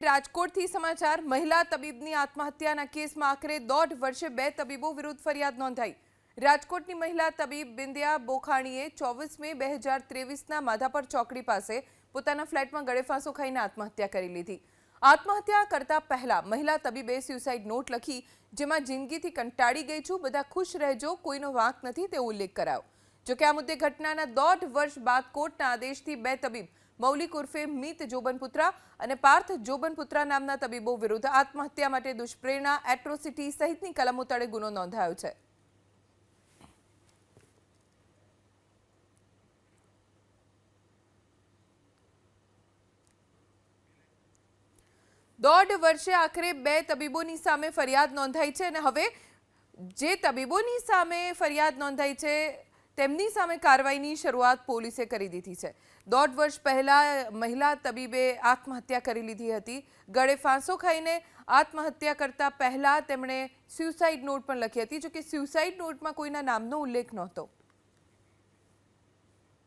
રાજકોટથી સમાચાર મહિલા તબીબની આત્મહત્યાના કેસમાં આખરે 1.5 વર્ષે 2 તબીબો વિરુદ્ધ ફરિયાદ નોંધાઈ। રાજકોટની મહિલા તબીબ બિંદિયા બોખાણીએ 24 મે 2023ના માધાપર ચોકડી પાસે પોતાના ફ્લેટમાં ગળેફાંસો ખાઈને આત્મહત્યા કરી લીધી। આત્મહત્યા કરતા પહેલા મહિલા તબીબે સ્યુસાઇડ નોટ લખી, જેમાં જિંદગીથી કંટાળી ગઈ છું, બધા ખુશ રહેજો, કોઈનો વાંક નથી તેવો ઉલ્લેખ કરાયો। જોકે આ મુદ્દે ઘટનાના 1.5 વર્ષ બાદ કોર્ટના આદેશથી 2 તબીબ મૌલિક ઉર્ફે મીત જોબનપુત્રા અને પાર્થ જોબનપુત્રા નામના તબીબો વિરુદ્ધ આત્મહત્યા માટે દુષ્પ્રેરણા, એટ્રોસિટી સહિતની કલમો તળે ગુનો નોંધાયો છે। દોઢ વર્ષે આખરે 2 તબીબોની સામે ફરિયાદ નોંધાઈ છે અને હવે જે તબીબોની સામે ફરિયાદ નોંધાઈ છે તેમની સામે કાર્યવાહીની શરૂઆત પોલીસે કરી દીધી છે। 1.5 વર્ષ પહેલા મહિલા તબીબે આત્મહત્યા કરી લીધી હતી। ગળે ફાંસો ખાઈને આત્મહત્યા કરતા પહેલા તેમણે સ્યુસાઇડ નોટ પણ લખી હતી, જો કે સ્યુસાઇડ નોટમાં કોઈના નામનો ઉલ્લેખ નહોતો।